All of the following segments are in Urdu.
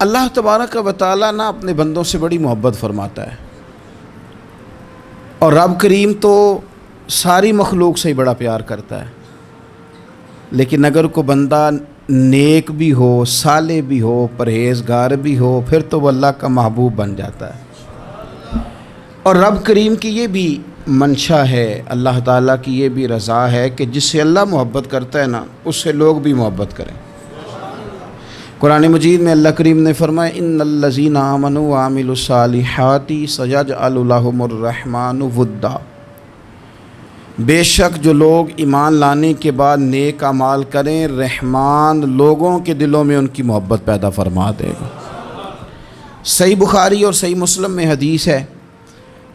اللہ تبارک و تعالیٰ نا اپنے بندوں سے بڑی محبت فرماتا ہے، اور رب کریم تو ساری مخلوق سے ہی بڑا پیار کرتا ہے، لیکن اگر کوئی بندہ نیک بھی ہو، صالح بھی ہو، پرہیزگار بھی ہو، پھر تو وہ اللہ کا محبوب بن جاتا ہے۔ اور رب کریم کی یہ بھی منشا ہے، اللہ تعالیٰ کی یہ بھی رضا ہے کہ جس سے اللہ محبت کرتا ہے نا، اس سے لوگ بھی محبت کریں۔ قرآن مجید میں اللہ کریم نے فرمایا ان الذین آمنوا وعملوا الصالحات سیجعل لهم الرحمن ودا، بے شک جو لوگ ایمان لانے کے بعد نیک اعمال کریں، رحمان لوگوں کے دلوں میں ان کی محبت پیدا فرما دے گا۔ صحیح بخاری اور صحیح مسلم میں حدیث ہے،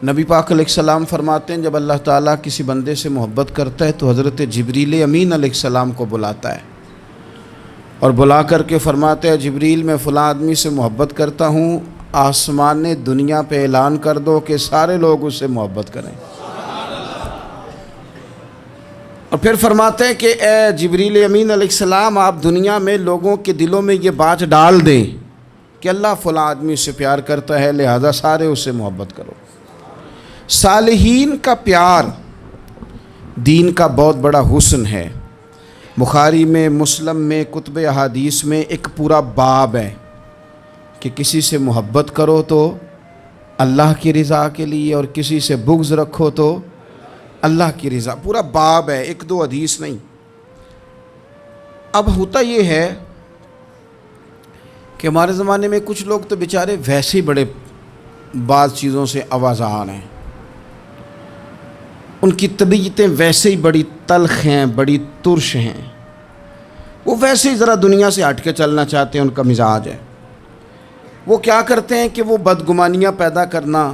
نبی پاک علیہ السلام فرماتے ہیں جب اللہ تعالیٰ کسی بندے سے محبت کرتا ہے تو حضرت جبریل امین علیہ السلام کو بلاتا ہے، اور بلا کر کے فرماتے ہیں جبریل میں فلاں آدمی سے محبت کرتا ہوں، آسمان دنیا پہ اعلان کر دو کہ سارے لوگ اس سے محبت کریں۔ اور پھر فرماتے ہیں کہ اے جبریل امین علیہ السلام، آپ دنیا میں لوگوں کے دلوں میں یہ بات ڈال دیں کہ اللہ فلاں آدمی سے پیار کرتا ہے، لہذا سارے اس سے محبت کرو۔ صالحین کا پیار دین کا بہت بڑا حسن ہے۔ بخاری میں، مسلم میں، کتب احادیث میں ایک پورا باب ہے کہ کسی سے محبت کرو تو اللہ کی رضا کے لیے، اور کسی سے بغض رکھو تو اللہ کی رضا، پورا باب ہے، ایک دو حدیث نہیں۔ اب ہوتا یہ ہے کہ ہمارے زمانے میں کچھ لوگ تو بیچارے ویسے ہی بڑے بعض چیزوں سے آوازان ہیں، ان کی طبیعتیں ویسے ہی بڑی تلخ ہیں، بڑی ترش ہیں، وہ ویسے ہی ذرا دنیا سے ہٹ کے چلنا چاہتے ہیں، ان کا مزاج ہے۔ وہ کیا کرتے ہیں کہ وہ بدگمانیاں پیدا کرنا،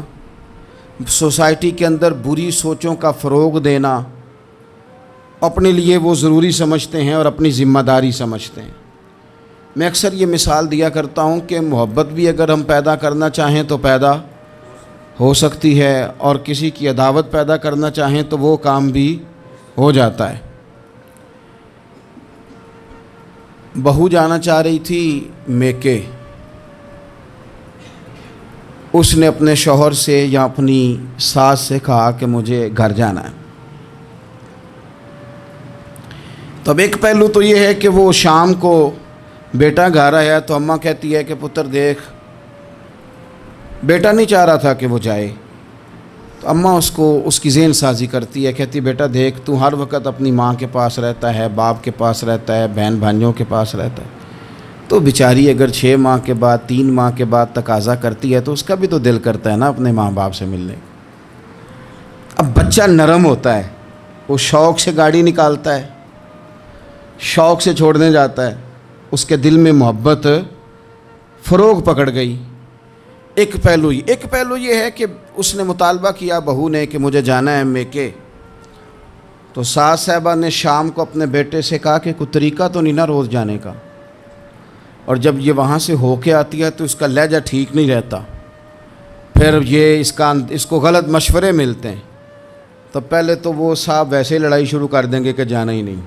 سوسائٹی کے اندر بری سوچوں کا فروغ دینا اپنے لیے وہ ضروری سمجھتے ہیں اور اپنی ذمہ داری سمجھتے ہیں۔ میں اکثر یہ مثال دیا کرتا ہوں کہ محبت بھی اگر ہم پیدا کرنا چاہیں تو پیدا ہو سکتی ہے، اور کسی کی عداوت پیدا کرنا چاہیں تو وہ کام بھی ہو جاتا ہے۔ بہو جانا چاہ رہی تھی میکے، اس نے اپنے شوہر سے یا اپنی ساس سے کہا کہ مجھے گھر جانا ہے۔ تو اب ایک پہلو تو یہ ہے کہ وہ شام کو بیٹا گھر آیا تو اماں کہتی ہے کہ پتر دیکھ، بیٹا نہیں چاہ رہا تھا کہ وہ جائے، تو اماں اس کو اس کی ذہن سازی کرتی ہے، کہتی بیٹا دیکھ تو ہر وقت اپنی ماں کے پاس رہتا ہے، باپ کے پاس رہتا ہے، بہن بھائیوں کے پاس رہتا ہے، تو بیچاری اگر 6 ماہ کے بعد 3 ماہ کے بعد تقاضا کرتی ہے تو اس کا بھی تو دل کرتا ہے نا اپنے ماں باپ سے ملنے۔ اب بچہ نرم ہوتا ہے، وہ شوق سے گاڑی نکالتا ہے، شوق سے چھوڑنے جاتا ہے، اس کے دل میں محبت فروغ پکڑ گئی۔ ایک پہلو یہ ہے کہ اس نے مطالبہ کیا بہو نے کہ مجھے جانا ہے میکے، تو ساس صاحبہ نے شام کو اپنے بیٹے سے کہا کہ کوئی طریقہ تو نہیں نا روز جانے کا، اور جب یہ وہاں سے ہو کے آتی ہے تو اس کا لہجہ ٹھیک نہیں رہتا، پھر یہ اس کو غلط مشورے ملتے ہیں، تو پہلے تو وہ صاحب ویسے ہی لڑائی شروع کر دیں گے کہ جانا ہی نہیں،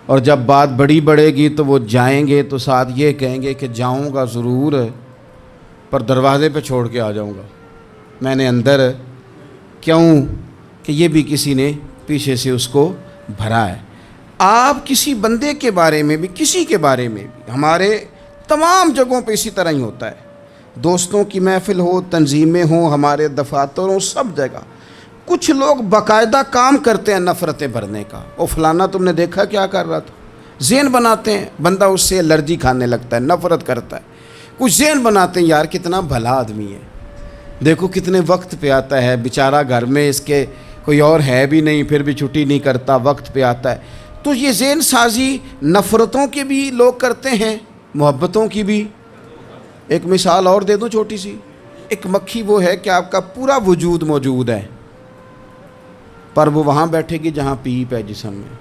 اور جب بات بڑی بڑھے گی تو وہ جائیں گے تو ساتھ یہ کہیں گے کہ جاؤں گا ضرور پر دروازے پہ چھوڑ کے آ جاؤں گا، میں نے اندر کیوں کہ یہ بھی کسی نے پیچھے سے اس کو بھرا ہے۔ آپ کسی بندے کے بارے میں بھی، کسی کے بارے میں بھی، ہمارے تمام جگہوں پہ اسی طرح ہی ہوتا ہے، دوستوں کی محفل ہو، تنظیمیں ہوں، ہمارے دفاتر ہوں، سب جگہ کچھ لوگ باقاعدہ کام کرتے ہیں نفرتیں بھرنے کا۔ او فلانا تم نے دیکھا کیا کر رہا تھا، ذہن بناتے ہیں، بندہ اس سے الرجی کھانے لگتا ہے، نفرت کرتا ہے، کچھ ذہن بناتے ہیں یار کتنا بھلا آدمی ہے، دیکھو کتنے وقت پہ آتا ہے، بیچارہ گھر میں اس کے کوئی اور ہے بھی نہیں، پھر بھی چھٹی نہیں کرتا، وقت پہ آتا ہے۔ تو یہ ذہن سازی نفرتوں کے بھی لوگ کرتے ہیں، محبتوں کی بھی۔ ایک مثال اور دے دوں چھوٹی سی، ایک مکھی وہ ہے کہ آپ کا پورا وجود موجود ہے، پر وہ وہاں بیٹھے گی جہاں پیپ ہے جسم میں،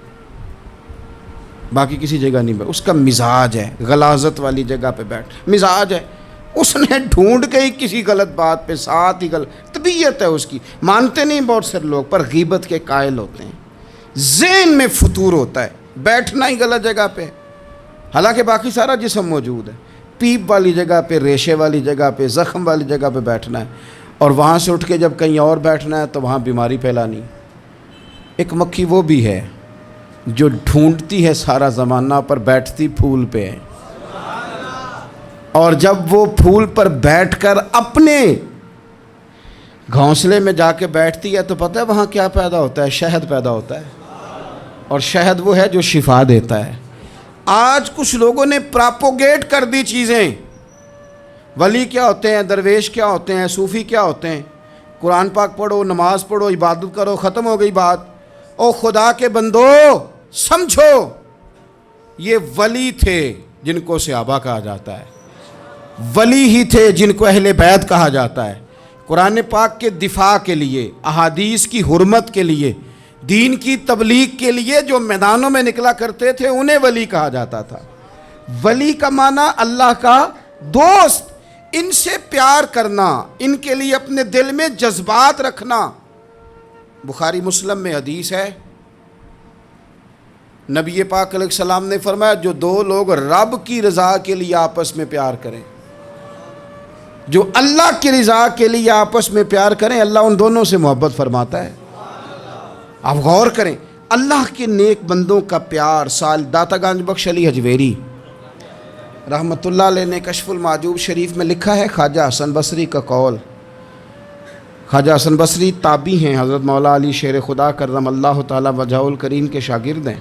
باقی کسی جگہ نہیں بیٹھ، اس کا مزاج ہے غلاظت والی جگہ پہ بیٹھ، مزاج ہے، اس نے ڈھونڈ کے ہی کسی غلط بات پہ ساتھ ہی غلط طبیعت ہے اس کی، مانتے نہیں بہت سے لوگ پر غیبت کے قائل ہوتے ہیں، ذہن میں فطور ہوتا ہے، بیٹھنا ہی غلط جگہ پہ، حالانکہ باقی سارا جسم موجود ہے، پیپ والی جگہ پہ، ریشے والی جگہ پہ، زخم والی جگہ پہ بیٹھنا ہے، اور وہاں سے اٹھ کے جب کہیں اور بیٹھنا ہے تو وہاں بیماری پھیلانی۔ ایک مکھی وہ بھی ہے جو ڈھونڈتی ہے سارا زمانہ پر بیٹھتی پھول پہ ہے، اور جب وہ پھول پر بیٹھ کر اپنے گھونسلے میں جا کے بیٹھتی ہے تو پتہ ہے وہاں کیا پیدا ہوتا ہے؟ شہد پیدا ہوتا ہے، اور شہد وہ ہے جو شفا دیتا ہے۔ آج کچھ لوگوں نے پراپوگیٹ کر دی چیزیں، ولی کیا ہوتے ہیں، درویش کیا ہوتے ہیں، صوفی کیا ہوتے ہیں، قرآن پاک پڑھو، نماز پڑھو، عبادت کرو، ختم ہو گئی بات۔ او خدا کے بندو سمجھو، یہ ولی تھے جن کو صحابہ کہا جاتا ہے، ولی ہی تھے جن کو اہل بیت کہا جاتا ہے۔ قرآن پاک کے دفاع کے لیے، احادیث کی حرمت کے لیے، دین کی تبلیغ کے لیے جو میدانوں میں نکلا کرتے تھے انہیں ولی کہا جاتا تھا۔ ولی کا معنی اللہ کا دوست، ان سے پیار کرنا، ان کے لیے اپنے دل میں جذبات رکھنا۔ بخاری مسلم میں حدیث ہے، نبی پاک علیہ السلام نے فرمایا جو دو لوگ رب کی رضا کے لیے آپس میں پیار کریں، جو اللہ کی رضا کے لیے آپس میں پیار کریں، اللہ ان دونوں سے محبت فرماتا ہے۔ آپ غور کریں، اللہ کے نیک بندوں کا پیار۔ داتا گنج بخش علی حجویری رحمۃ اللہ علیہ نے کشف المعجوب شریف میں لکھا ہے، خواجہ حسن بصری کا قول۔ خواجہ حسن بصری تابعی ہیں، حضرت مولا علی شیر خدا کرم اللہ تعالی وجہہ الکریم کے شاگرد ہیں،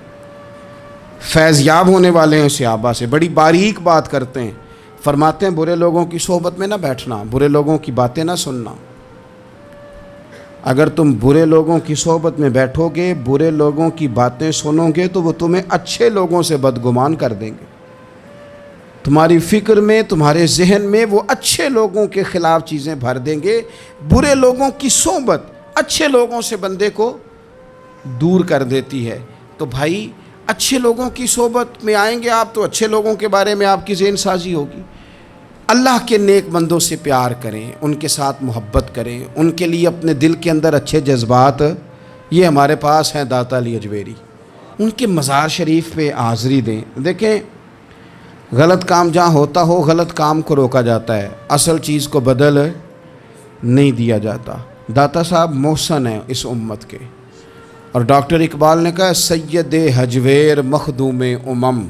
فیض یاب ہونے والے ہیں صحابہ سے، بڑی باریک بات کرتے ہیں۔ فرماتے ہیں برے لوگوں کی صحبت میں نہ بیٹھنا، برے لوگوں کی باتیں نہ سننا۔ اگر تم برے لوگوں کی صحبت میں بیٹھو گے، برے لوگوں کی باتیں سنو گے تو وہ تمہیں اچھے لوگوں سے بدگمان کر دیں گے۔ تمہاری فکر میں، تمہارے ذہن میں وہ اچھے لوگوں کے خلاف چیزیں بھر دیں گے۔ برے لوگوں کی صحبت اچھے لوگوں سے بندے کو دور کر دیتی ہے۔ تو بھائی اچھے لوگوں کی صحبت میں آئیں گے آپ تو اچھے لوگوں کے بارے میں آپ کی ذہن سازی ہوگی۔ اللہ کے نیک بندوں سے پیار کریں، ان کے ساتھ محبت کریں، ان کے لیے اپنے دل کے اندر اچھے جذبات، یہ ہمارے پاس ہیں داتا علی حجویری، ان کے مزار شریف پہ حاضری دیں۔ دیکھیں، غلط کام جہاں ہوتا ہو غلط کام کو روکا جاتا ہے، اصل چیز کو بدل نہیں دیا جاتا۔ داتا صاحب محسن ہیں اس امت کے، اور ڈاکٹر اقبال نے کہا سید حجویر مخدوم امم۔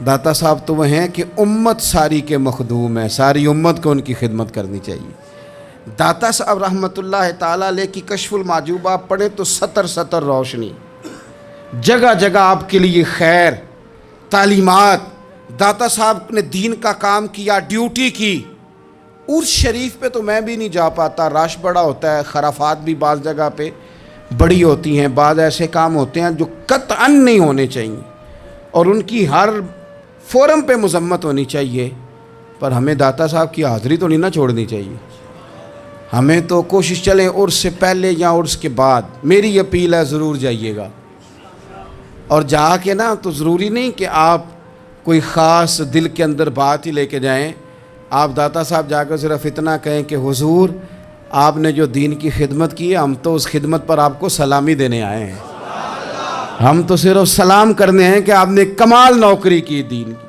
داتا صاحب تو وہ ہیں کہ امت ساری کے مخدوم ہیں، ساری امت کو ان کی خدمت کرنی چاہیے۔ داتا صاحب رحمۃ اللہ تعالیٰ علیہ کی کشف المعجوب آپ پڑھیں تو سطر سطر روشنی، جگہ جگہ آپ کے لیے خیر، تعلیمات۔ داتا صاحب نے دین کا کام کیا، ڈیوٹی کی۔ عرس شریف پہ تو میں بھی نہیں جا پاتا، رش بڑا ہوتا ہے، خرافات بھی بعض جگہ پہ بڑی ہوتی ہیں، بعض ایسے کام ہوتے ہیں جو قطعاً نہیں ہونے چاہیے اور ان کی ہر فورم پہ مذمت ہونی چاہیے، پر ہمیں داتا صاحب کی حاضری تو نہیں نہ چھوڑنی چاہیے۔ ہمیں تو کوشش چلیں عرس سے پہلے یا عرس کے بعد، میری اپیل ہے ضرور جائیے گا، اور جا کے نا تو ضروری نہیں کہ آپ کوئی خاص دل کے اندر بات ہی لے کے جائیں۔ آپ داتا صاحب جا کر صرف اتنا کہیں کہ حضور آپ نے جو دین کی خدمت کی ہے، ہم تو اس خدمت پر آپ کو سلامی دینے آئے ہیں، ہم تو صرف سلام کرنے ہیں کہ آپ نے کمال نوکری کی دین کی۔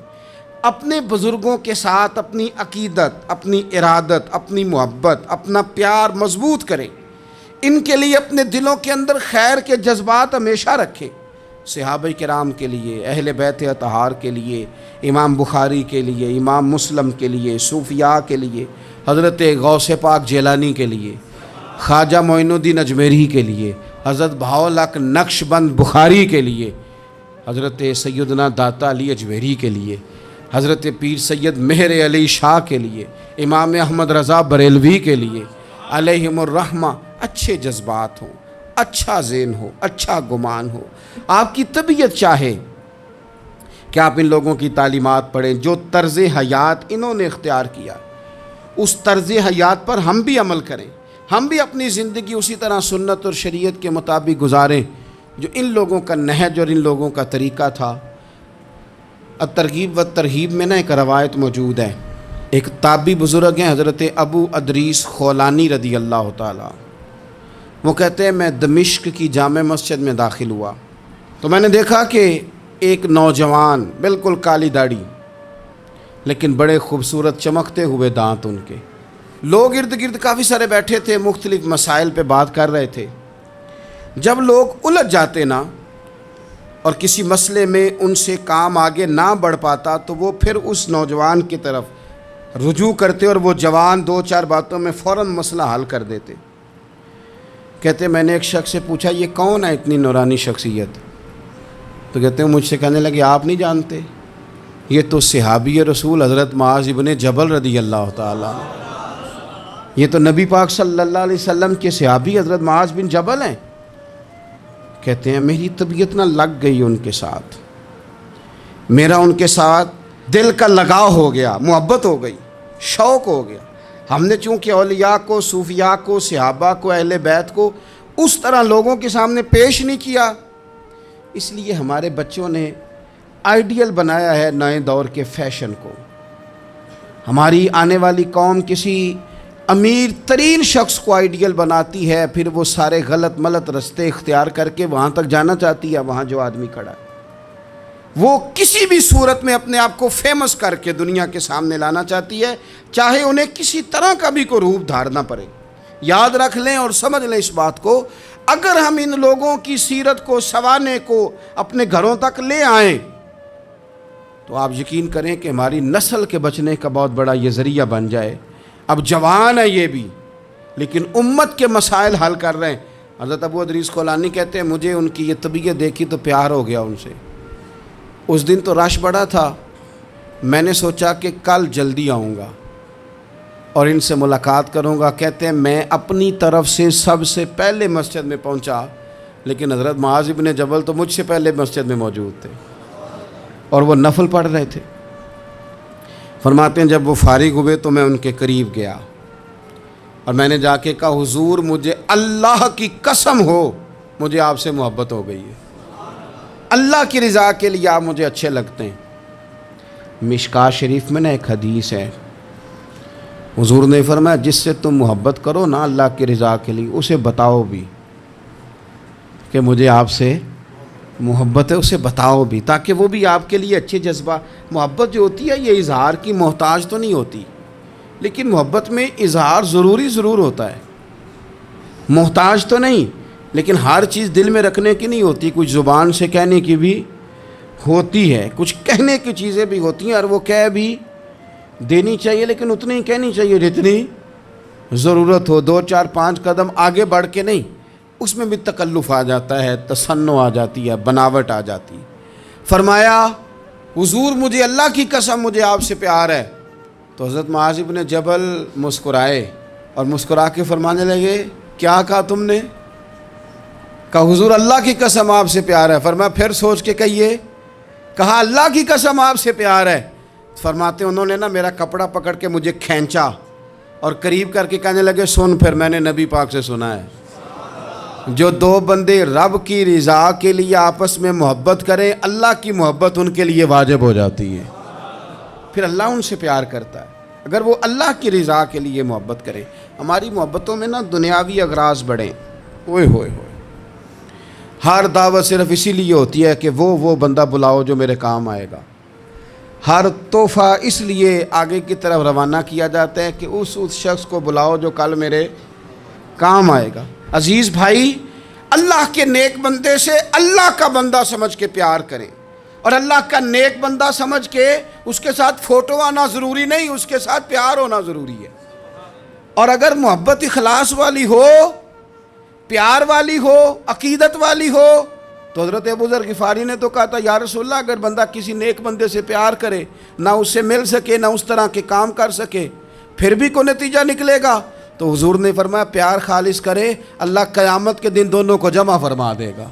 اپنے بزرگوں کے ساتھ اپنی عقیدت، اپنی ارادت، اپنی محبت، اپنا پیار مضبوط کریں، ان کے لیے اپنے دلوں کے اندر خیر کے جذبات ہمیشہ رکھیں۔ صحابہ کرام کے لیے، اہل بیت اطہار کے لیے، امام بخاری کے لیے، امام مسلم کے لیے، صوفیاء کے لیے، حضرت غوث پاک جیلانی کے لیے، خواجہ معین الدین اجمیری کے لیے، حضرت بہاؤالحق نقش بند بخاری کے لیے، حضرت سیدنا داتا علی اجمیری کے لیے، حضرت پیر سید مہر علی شاہ کے لیے، امام احمد رضا بریلوی کے لیے، علیہم الرحمہ۔ اچھے جذبات ہوں، اچھا ذہن ہو، اچھا گمان ہو، آپ کی طبیعت چاہے کہ آپ ان لوگوں کی تعلیمات پڑھیں، جو طرز حیات انہوں نے اختیار کیا اس طرز حیات پر ہم بھی عمل کریں، ہم بھی اپنی زندگی اسی طرح سنت اور شریعت کے مطابق گزاریں جو ان لوگوں کا نہج اور ان لوگوں کا طریقہ تھا۔ الترغیب و ترہیب میں ایک روایت موجود ہے، ایک تابعی بزرگ ہیں حضرت ابو ادریس خولانی رضی اللہ تعالیٰ، وہ کہتے ہیں میں دمشق کی جامع مسجد میں داخل ہوا تو میں نے دیکھا کہ ایک نوجوان بالکل کالی داڑھی لیکن بڑے خوبصورت چمکتے ہوئے دانت ان کے. لوگ ارد گرد کافی سارے بیٹھے تھے، مختلف مسائل پہ بات کر رہے تھے. جب لوگ الجھ جاتے نا اور کسی مسئلے میں ان سے کام آگے نہ بڑھ پاتا تو وہ پھر اس نوجوان کی طرف رجوع کرتے اور وہ جوان 2-4 باتوں میں فوراً مسئلہ حل کر دیتے. کہتے میں نے ایک شخص سے پوچھا یہ کون ہے اتنی نورانی شخصیت؟ تو کہتے ہیں مجھ سے کہنے لگے آپ نہیں جانتے، یہ تو صحابی رسول حضرت معاذ ابن جبل رضی اللہ تعالیٰ، یہ تو نبی پاک صلی اللہ علیہ وسلم کے صحابی حضرت معاذ بن جبل ہیں. کہتے ہیں میری طبیعت نہ لگ گئی ان کے ساتھ، میرا ان کے ساتھ دل کا لگاؤ ہو گیا، محبت ہو گئی، شوق ہو گیا. ہم نے چونکہ اولیاء کو، صوفیاء کو، صحابہ کو، اہل بیت کو اس طرح لوگوں کے سامنے پیش نہیں کیا، اس لیے ہمارے بچوں نے آئیڈیل بنایا ہے نئے دور کے فیشن کو. ہماری آنے والی قوم کسی امیر ترین شخص کو آئیڈیل بناتی ہے، پھر وہ سارے غلط ملت رستے اختیار کر کے وہاں تک جانا چاہتی ہے. وہاں جو آدمی کھڑا ہے وہ کسی بھی صورت میں اپنے آپ کو فیمس کر کے دنیا کے سامنے لانا چاہتی ہے، چاہے انہیں کسی طرح کا بھی کوئی روپ دھارنا پڑے. یاد رکھ لیں اور سمجھ لیں اس بات کو، اگر ہم ان لوگوں کی سیرت کو، سوانے کو اپنے گھروں تک لے آئیں تو آپ یقین کریں کہ ہماری نسل کے بچنے کا بہت بڑا یہ ذریعہ بن جائے. اب جوان ہے یہ بھی، لیکن امت کے مسائل حل کر رہے ہیں. حضرت ابو ادریس خولانی کہتے ہیں مجھے ان کی یہ طبیعت دیکھی تو پیار ہو گیا ان سے. اس دن تو رش بڑا تھا، میں نے سوچا کہ کل جلدی آؤں گا اور ان سے ملاقات کروں گا. کہتے ہیں میں اپنی طرف سے سب سے پہلے مسجد میں پہنچا، لیکن حضرت معاذ ابن جبل تو مجھ سے پہلے مسجد میں موجود تھے اور وہ نفل پڑھ رہے تھے. فرماتے ہیں جب وہ فارغ ہوئے تو میں ان کے قریب گیا اور میں نے جا کے کہا حضور مجھے اللہ کی قسم ہو مجھے آپ سے محبت ہو گئی ہے، اللہ کی رضا کے لیے آپ مجھے اچھے لگتے ہیں. مشکات شریف میں نا ایک حدیث ہے، حضور نے فرمایا جس سے تم محبت کرو نا اللہ کی رضا کے لیے اسے بتاؤ بھی کہ مجھے آپ سے محبت ہے، اسے بتاؤ بھی، تاکہ وہ بھی آپ کے لیے اچھے جذبہ. محبت جو ہوتی ہے یہ اظہار کی محتاج تو نہیں ہوتی، لیکن محبت میں اظہار ضرور ہوتا ہے، محتاج تو نہیں، لیکن ہر چیز دل میں رکھنے کی نہیں ہوتی، کچھ زبان سے کہنے کی بھی ہوتی ہے، کچھ کہنے کی چیزیں بھی ہوتی ہیں اور وہ کہہ بھی دینی چاہیے، لیکن اتنی ہی کہنی چاہیے جتنی ضرورت ہو. 2-4-5 قدم آگے بڑھ کے نہیں، اس میں بھی تکلف آ جاتا ہے، تصنع آ جاتی ہے، بناوٹ آ جاتی ہے. فرمایا حضور مجھے اللہ کی قسم مجھے آپ سے پیار ہے. تو حضرت معاذ ابن جبل مسکرائے اور مسکرا کے فرمانے لگے کیا کہا تم نے؟ کہا حضور اللہ کی قسم آپ سے پیار ہے. فرمایا پھر سوچ کے کہیے. کہا اللہ کی قسم آپ سے پیار ہے. فرماتے انہوں نے نا میرا کپڑا پکڑ کے مجھے کھینچا اور قریب کر کے کہنے لگے سن پھر میں نے نبی پاک سے سنا ہے جو 2 بندے رب کی رضا کے لیے آپس میں محبت کریں اللہ کی محبت ان کے لیے واجب ہو جاتی ہے، پھر اللہ ان سے پیار کرتا ہے اگر وہ اللہ کی رضا کے لیے محبت کریں. ہماری محبتوں میں نا دنیاوی اغراض بڑھیں، اوئے ہوئے ہر دعوت صرف اسی لیے ہوتی ہے کہ وہ بندہ بلاؤ جو میرے کام آئے گا. ہر تحفہ اس لیے آگے کی طرف روانہ کیا جاتا ہے کہ اس شخص کو بلاؤ جو کل میرے کام آئے گا. عزیز بھائی اللہ کے نیک بندے سے اللہ کا بندہ سمجھ کے پیار کریں اور اللہ کا نیک بندہ سمجھ کے اس کے ساتھ فوٹو آنا ضروری نہیں، اس کے ساتھ پیار ہونا ضروری ہے. اور اگر محبت اخلاص والی ہو، پیار والی ہو، عقیدت والی ہو تو حضرت ابو ذر غفاری نے تو کہا تھا یا رسول اللہ اگر بندہ کسی نیک بندے سے پیار کرے نہ اس سے مل سکے نہ اس طرح کے کام کر سکے پھر بھی کوئی نتیجہ نکلے گا. تو حضور نے فرمایا پیار خالص کرے اللہ قیامت کے دن دونوں کو جمع فرما دے گا.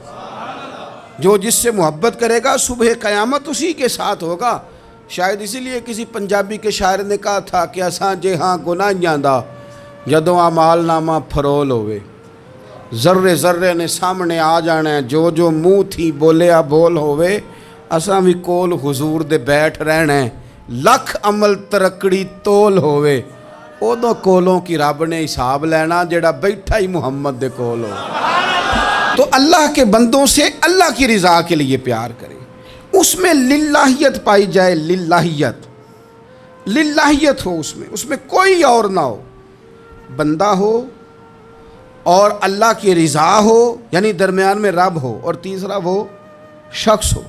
جو جس سے محبت کرے گا صبح قیامت اسی کے ساتھ ہوگا. شاید اسی لیے کسی پنجابی کے شاعر نے کہا تھا کہ اساں جے ہاں گناہیاں دا جدوں اعمال نامہ فرول ہوئے ذرے ذرے نے سامنے آ جانا ہے جو منہ تھی بولیا بول ہوئے اساں بھی کول حضور دے بیٹھ رہنا ہے لکھ عمل ترکڑی تول ہوئے ادو کولوں کی رب نے حساب لینا جڑا بیٹھا ہی محمد دے کول ہو. تو اللہ کے بندوں سے اللہ کی رضا کے لیے پیار کریں، اس میں للہیت پائی جائے. للہیت للہیت ہو اس میں کوئی اور نہ ہو، بندہ ہو اور اللہ کی رضا ہو، یعنی درمیان میں رب ہو، اور تیسرا وہ شخص ہو۔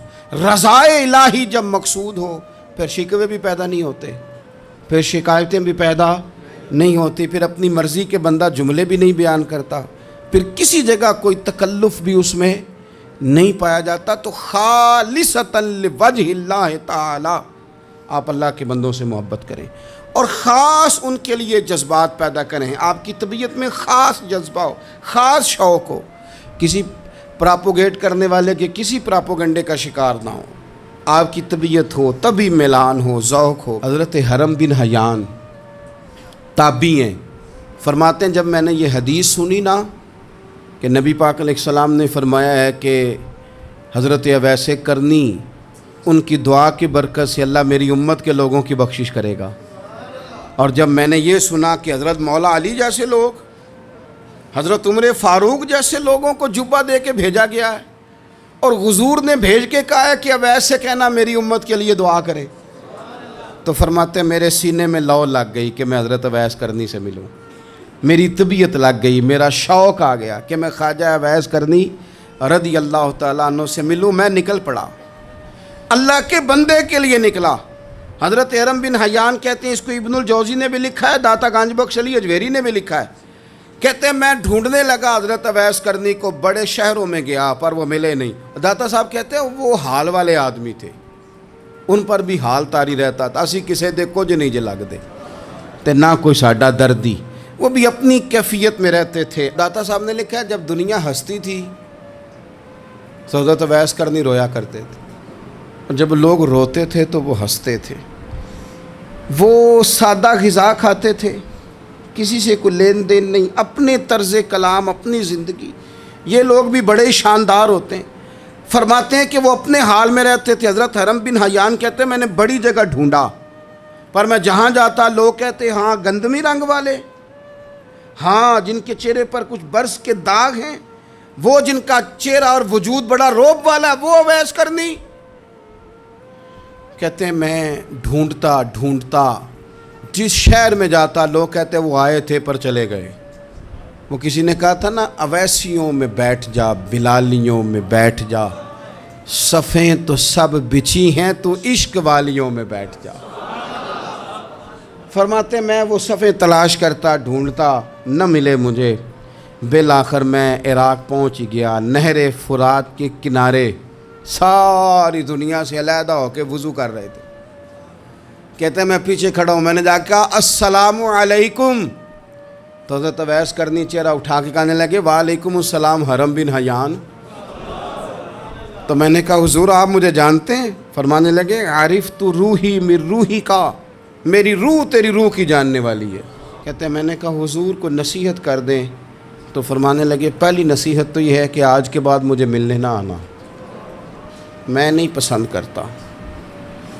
رضائے الہی جب مقصود ہو پھر شکوے بھی پیدا نہیں ہوتے، پھر شکایتیں بھی پیدا نہیں ہوتی، پھر اپنی مرضی کے بندہ جملے بھی نہیں بیان کرتا، پھر کسی جگہ کوئی تکلف بھی اس میں نہیں پایا جاتا۔ تو خالصتاً لوجہ اللہ تعالی آپ اللہ کے بندوں سے محبت کریں اور خاص ان کے لیے جذبات پیدا کریں۔ آپ کی طبیعت میں خاص جذبہ ہو، خاص شوق ہو، کسی پراپوگیٹ کرنے والے کے کسی پراپوگنڈے کا شکار نہ ہو، آپ کی طبیعت ہو، طبی میلان ہو، ذوق ہو۔ حضرت حرم بن حیان تابعی ہیں، فرماتے ہیں جب میں نے یہ حدیث سنی نا کہ نبی پاک علیہ السلام نے فرمایا ہے کہ حضرت اویس کرنی ان کی دعا کی برکت سے اللہ میری امت کے لوگوں کی بخشش کرے گا، اور جب میں نے یہ سنا کہ حضرت مولا علی جیسے لوگ، حضرت عمر فاروق جیسے لوگوں کو جبہ دے کے بھیجا گیا ہے، اور حضور نے بھیج کے کہا ہے کہ اویس سے کہنا میری امت کے لیے دعا کرے، تو فرماتے ہیں میرے سینے میں لو لگ گئی کہ میں حضرت اویس کرنی سے ملوں، میری طبیعت لگ گئی، میرا شوق آ گیا کہ میں خواجہ اویس کرنی رضی اللہ تعالیٰ عنہ سے ملوں۔ میں نکل پڑا، اللہ کے بندے کے لیے نکلا۔ حضرت حرم بن حیان کہتے ہیں، اس کو ابن الجوزی نے بھی لکھا ہے، داتا گنج بخش علی اجویری نے بھی لکھا ہے، کہتے ہیں میں ڈھونڈنے لگا حضرت اویس کرنی کو، بڑے شہروں میں گیا پر وہ ملے نہیں۔ داتا صاحب کہتے ہیں وہ حال والے آدمی تھے، ان پر بھی حال تاری رہتا تھا، اسی کسے دے کچھ نہیں جے لگ دے تے نہ کوئی ساڈا دردی، وہ بھی اپنی کیفیت میں رہتے تھے۔ داتا صاحب نے لکھا ہے جب دنیا ہستی تھی تو حضرت اویس کرنی رویا کرتے تھے، اور جب لوگ روتے تھے تو وہ ہنستے تھے۔ وہ سادہ غذا کھاتے تھے، کسی سے کوئی لین دین نہیں، اپنے طرز کلام، اپنی زندگی۔ یہ لوگ بھی بڑے شاندار ہوتے ہیں، فرماتے ہیں کہ وہ اپنے حال میں رہتے تھے۔ حضرت حرم بن حیان کہتے ہیں میں نے بڑی جگہ ڈھونڈا، پر میں جہاں جاتا لوگ کہتے ہاں گندمی رنگ والے، ہاں جن کے چہرے پر کچھ برس کے داغ ہیں، وہ جن کا چہرہ اور وجود بڑا روب والا، وہ اویس کرنی۔ کہتے ہیں میں ڈھونڈتا جس شہر میں جاتا لوگ کہتے ہیں وہ آئے تھے پر چلے گئے۔ وہ کسی نے کہا تھا نا، اویسیوں میں بیٹھ جا، بلالیوں میں بیٹھ جا، صفیں تو سب بچھی ہیں، تو عشق والیوں میں بیٹھ جا۔ فرماتے میں وہ صفیں تلاش کرتا، ڈھونڈتا، نہ ملے مجھے، بالآخر میں عراق پہنچ گیا۔ نہر فرات کے کنارے ساری دنیا سے علیحدہ ہو کے وضو کر رہے تھے۔ کہتے ہیں میں پیچھے کھڑا ہوں، میں نے جا کے کہا السلام علیکم، تو حضرت اویس کرنی چہرہ اٹھا کے کہنے لگے وعلیکم السلام حرم بن حیان۔ تو میں نے کہا حضور آپ مجھے جانتے ہیں؟ فرمانے لگے عارف تو روحی من روحی کا، میری روح تیری روح کی جاننے والی ہے۔ کہتے ہیں میں نے کہا حضور کو نصیحت کر دیں، تو فرمانے لگے پہلی نصیحت تو یہ ہے کہ آج کے بعد مجھے ملنے نہ آنا، میں نہیں پسند کرتا،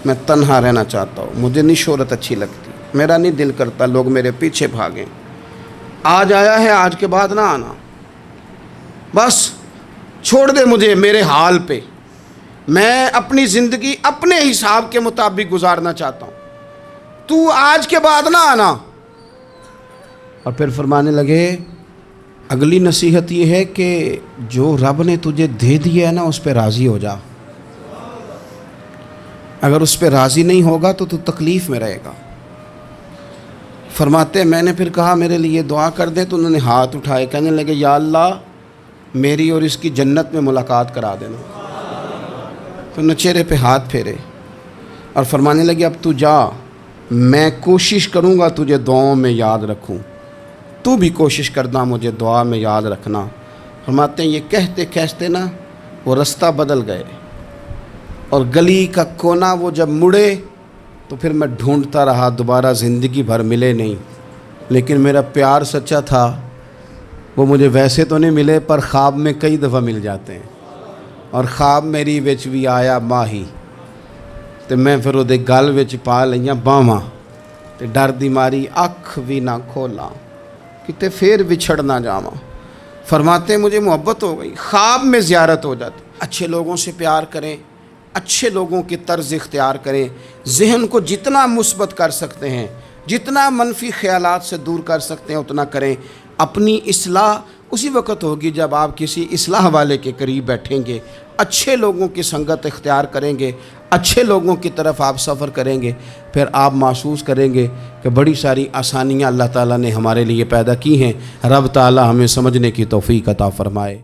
میں تنہا رہنا چاہتا ہوں، مجھے نہیں شہرت اچھی لگتی، میرا نہیں دل کرتا لوگ میرے پیچھے بھاگیں، آج آیا ہے آج کے بعد نہ آنا، بس چھوڑ دے مجھے میرے حال پہ، میں اپنی زندگی اپنے حساب کے مطابق گزارنا چاہتا ہوں، تو آج کے بعد نہ آنا۔ اور پھر فرمانے لگے اگلی نصیحت یہ ہے کہ جو رب نے تجھے دے دیا ہے نا اس پہ راضی ہو جا، اگر اس پہ راضی نہیں ہوگا تو تکلیف میں رہے گا۔ فرماتے ہیں میں نے پھر کہا میرے لیے دعا کر دیں، تو انہوں نے ہاتھ اٹھائے، کہنے لگے یا اللہ میری اور اس کی جنت میں ملاقات کرا دینا۔ تو انہوں نے چہرے پہ ہاتھ پھیرے اور فرمانے لگے اب تو جا، میں کوشش کروں گا تجھے دعاؤں میں یاد رکھوں، تو بھی کوشش کرنا مجھے دعا میں یاد رکھنا۔ فرماتے ہیں یہ کہتے کہتے نا وہ رستہ بدل گئے، اور گلی کا کونا وہ جب مڑے تو پھر میں ڈھونڈتا رہا، دوبارہ زندگی بھر ملے نہیں، لیکن میرا پیار سچا تھا، وہ مجھے ویسے تو نہیں ملے پر خواب میں کئی دفعہ مل جاتے ہیں، اور خواب میری وچ بھی آیا ماہی، تو میں پھر وہ گل وچ پا لئیاں باواں، تو ڈر دی ماری اکھ بھی نہ کھولا کتے پھر بچھڑ نہ جاواں۔ فرماتے ہیں مجھے محبت ہو گئی، خواب میں زیارت ہو جاتی۔ اچھے لوگوں سے پیار کریں، اچھے لوگوں کی طرز اختیار کریں، ذہن کو جتنا مثبت کر سکتے ہیں، جتنا منفی خیالات سے دور کر سکتے ہیں اتنا کریں۔ اپنی اصلاح اسی وقت ہوگی جب آپ کسی اصلاح والے کے قریب بیٹھیں گے، اچھے لوگوں کی سنگت اختیار کریں گے، اچھے لوگوں کی طرف آپ سفر کریں گے، پھر آپ محسوس کریں گے کہ بڑی ساری آسانیاں اللہ تعالیٰ نے ہمارے لیے پیدا کی ہیں۔ رب تعالیٰ ہمیں سمجھنے کی توفیق عطا فرمائے۔